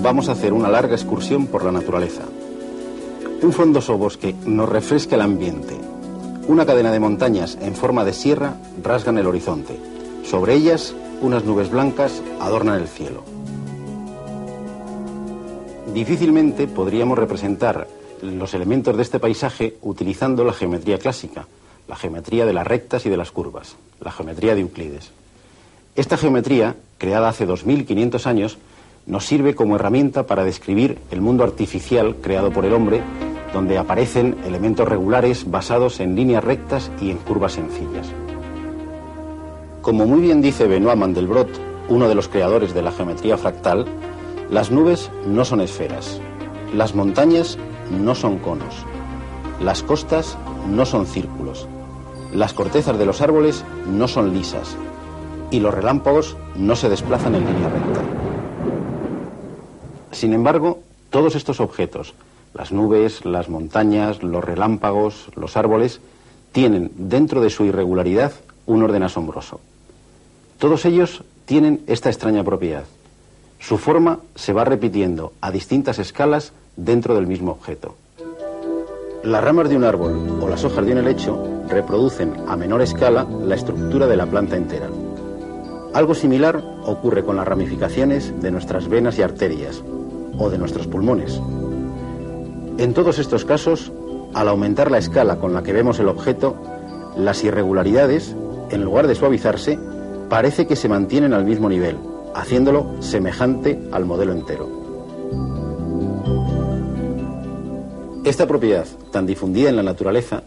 vamos a hacer una larga excursión por la naturaleza. Un frondoso bosque nos refresca el ambiente. Una cadena de montañas en forma de sierra rasgan el horizonte. Sobre ellas, unas nubes blancas adornan el cielo. Difícilmente podríamos representar los elementos de este paisaje utilizando la geometría clásica, la geometría de las rectas y de las curvas, la geometría de Euclides. Esta geometría, creada hace 2500 años, nos sirve como herramienta para describir el mundo artificial creado por el hombre, donde aparecen elementos regulares basados en líneas rectas y en curvas sencillas. Como muy bien dice Benoit Mandelbrot, uno de los creadores de la geometría fractal, las nubes no son esferas, las montañas no son conos, las costas no son círculos, las cortezas de los árboles no son lisas y los relámpagos no se desplazan en línea recta. Sin embargo, todos estos objetos, las nubes, las montañas, los relámpagos, los árboles, tienen dentro de su irregularidad un orden asombroso. Todos ellos tienen esta extraña propiedad. Su forma se va repitiendo a distintas escalas dentro del mismo objeto. Las ramas de un árbol o las hojas de un helecho reproducen a menor escala la estructura de la planta entera. Algo similar ocurre con las ramificaciones de nuestras venas y arterias o de nuestros pulmones. En todos estos casos, al aumentar la escala con la que vemos el objeto, las irregularidades, en lugar de suavizarse, parece que se mantienen al mismo nivel, haciéndolo semejante al modelo entero. Esta propiedad, tan difundida en la naturaleza,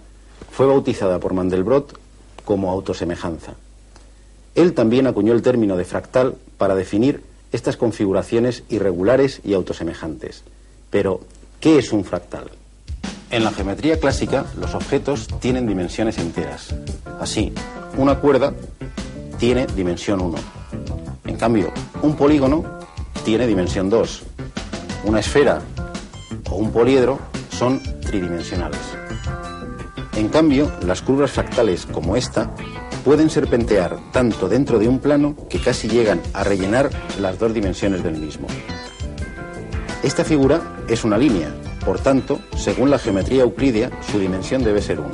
fue bautizada por Mandelbrot como autosemejanza. Él también acuñó el término de fractal para definir estas configuraciones irregulares y autosemejantes. Pero, ¿qué es un fractal? En la geometría clásica, los objetos tienen dimensiones enteras. Así, una cuerda tiene dimensión 1. En cambio, un polígono tiene dimensión 2. Una esfera o un poliedro son tridimensionales. En cambio, las curvas fractales como esta pueden serpentear tanto dentro de un plano que casi llegan a rellenar las dos dimensiones del mismo. Esta figura es una línea, por tanto, según la geometría euclídea, su dimensión debe ser 1.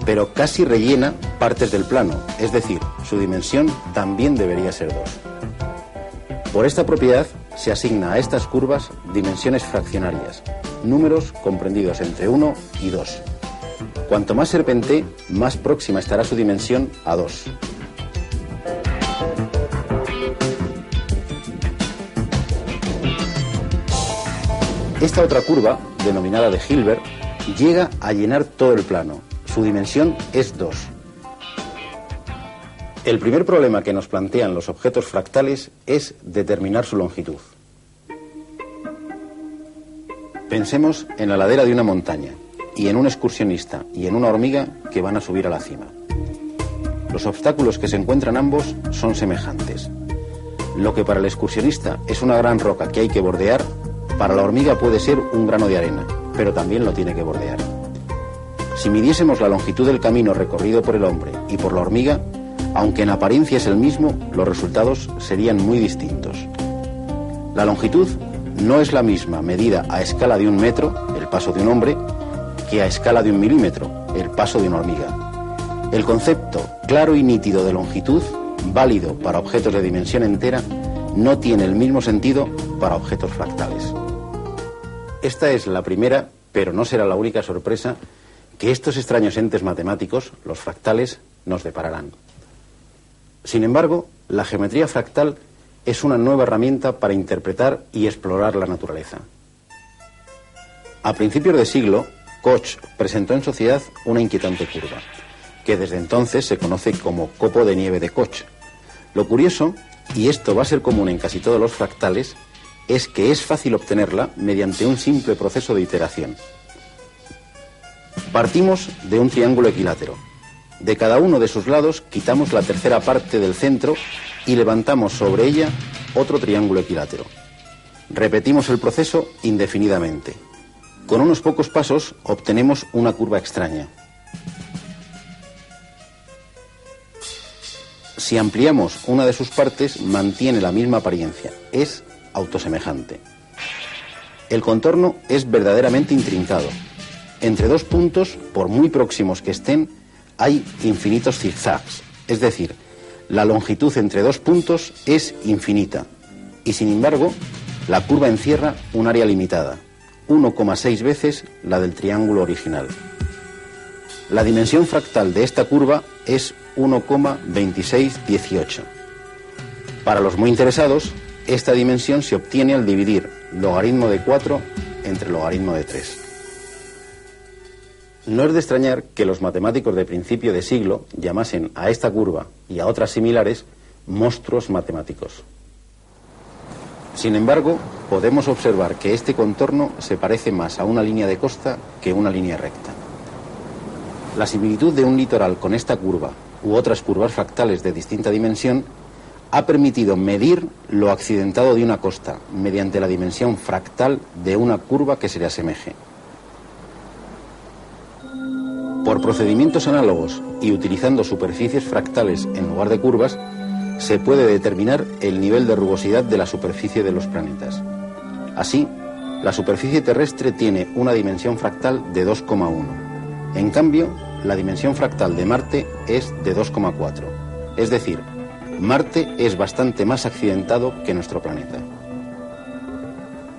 Pero casi rellena partes del plano, es decir, su dimensión también debería ser 2. Por esta propiedad se asigna a estas curvas dimensiones fraccionarias, números comprendidos entre 1 y 2. Cuanto más serpentee, más próxima estará su dimensión a 2. Esta otra curva, denominada de Hilbert, llega a llenar todo el plano. Su dimensión es 2. El primer problema que nos plantean los objetos fractales es determinar su longitud. Pensemos en la ladera de una montaña, y en un excursionista y en una hormiga que van a subir a la cima. Los obstáculos que se encuentran ambos son semejantes. Lo que para el excursionista es una gran roca que hay que bordear, para la hormiga puede ser un grano de arena, pero también lo tiene que bordear. Si midiésemos la longitud del camino recorrido por el hombre y por la hormiga, aunque en apariencia es el mismo, los resultados serían muy distintos. La longitud no es la misma medida a escala de 1 metro, el paso de un hombre, que a escala de 1 milímetro, el paso de una hormiga. El concepto claro y nítido de longitud, válido para objetos de dimensión entera, no tiene el mismo sentido para objetos fractales. Esta es la primera, pero no será la única sorpresa que estos extraños entes matemáticos, los fractales, nos depararán. Sin embargo, la geometría fractal es una nueva herramienta para interpretar y explorar la naturaleza. A principios de siglo, Koch presentó en sociedad una inquietante curva, que desde entonces se conoce como copo de nieve de Koch. Lo curioso, y esto va a ser común en casi todos los fractales, es que es fácil obtenerla mediante un simple proceso de iteración. Partimos de un triángulo equilátero. De cada uno de sus lados quitamos la tercera parte del centro y levantamos sobre ella otro triángulo equilátero. Repetimos el proceso indefinidamente. Con unos pocos pasos obtenemos una curva extraña. Si ampliamos una de sus partes, mantiene la misma apariencia, es autosemejante. El contorno es verdaderamente intrincado. Entre dos puntos, por muy próximos que estén, hay infinitos zigzags. Es decir, la longitud entre dos puntos es infinita. Y sin embargo, la curva encierra un área limitada, 1,6 veces la del triángulo original. La dimensión fractal de esta curva es 1,2618. Para los muy interesados, esta dimensión se obtiene al dividir logaritmo de 4 entre logaritmo de 3. No es de extrañar que los matemáticos de principio de siglo llamasen a esta curva y a otras similares monstruos matemáticos. Sin embargo, podemos observar que este contorno se parece más a una línea de costa que una línea recta. La similitud de un litoral con esta curva u otras curvas fractales de distinta dimensión ha permitido medir lo accidentado de una costa mediante la dimensión fractal de una curva que se le asemeje. Por procedimientos análogos y utilizando superficies fractales en lugar de curvas, se puede determinar el nivel de rugosidad de la superficie de los planetas. Así, la superficie terrestre tiene una dimensión fractal de 2,1. En cambio, la dimensión fractal de Marte es de 2,4. Es decir, Marte es bastante más accidentado que nuestro planeta.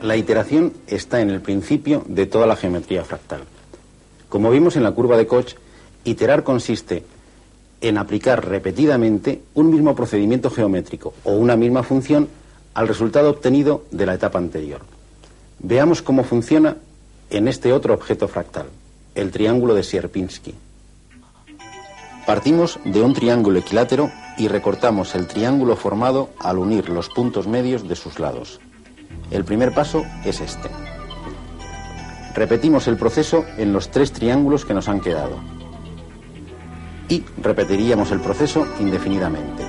La iteración está en el principio de toda la geometría fractal. Como vimos en la curva de Koch, iterar consiste en aplicar repetidamente un mismo procedimiento geométrico o una misma función al resultado obtenido de la etapa anterior. Veamos cómo funciona en este otro objeto fractal, el triángulo de Sierpinski. Partimos de un triángulo equilátero y recortamos el triángulo formado al unir los puntos medios de sus lados. El primer paso es este. Repetimos el proceso en los 3 triángulos que nos han quedado. Y repetiríamos el proceso indefinidamente.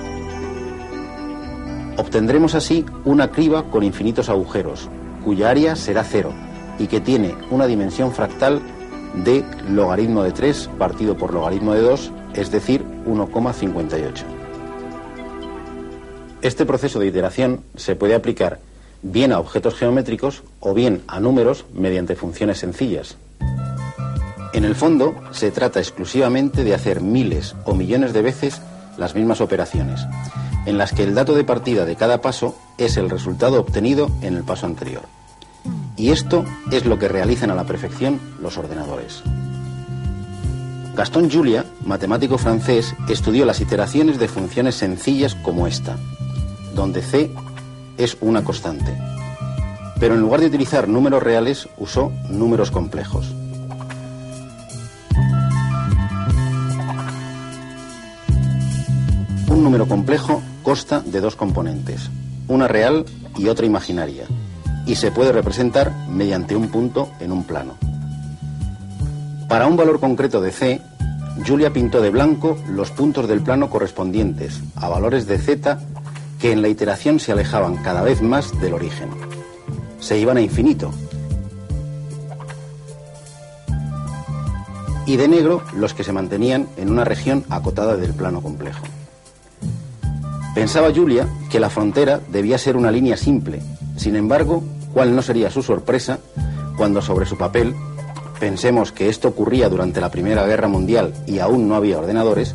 Obtendremos así una criba con infinitos agujeros, cuya área será 0 y que tiene una dimensión fractal de logaritmo de 3 partido por logaritmo de 2, es decir, 1,58. Este proceso de iteración se puede aplicar bien a objetos geométricos o bien a números mediante funciones sencillas. En el fondo, se trata exclusivamente de hacer miles o millones de veces las mismas operaciones, en las que el dato de partida de cada paso es el resultado obtenido en el paso anterior. Y esto es lo que realizan a la perfección los ordenadores. Gaston Julia, matemático francés, estudió las iteraciones de funciones sencillas como esta, donde c es una constante. Pero en lugar de utilizar números reales, usó números complejos. Un número complejo consta de 2 componentes, una real y otra imaginaria, y se puede representar mediante un punto en un plano. Para un valor concreto de c, Julia pintó de blanco los puntos del plano correspondientes a valores de z que en la iteración se alejaban cada vez más del origen. Se iban a infinito. Y de negro los que se mantenían en una región acotada del plano complejo. Pensaba Julia que la frontera debía ser una línea simple. Sin embargo, ¿cuál no sería su sorpresa cuando sobre su papel, pensemos que esto ocurría durante la Primera Guerra Mundial y aún no había ordenadores,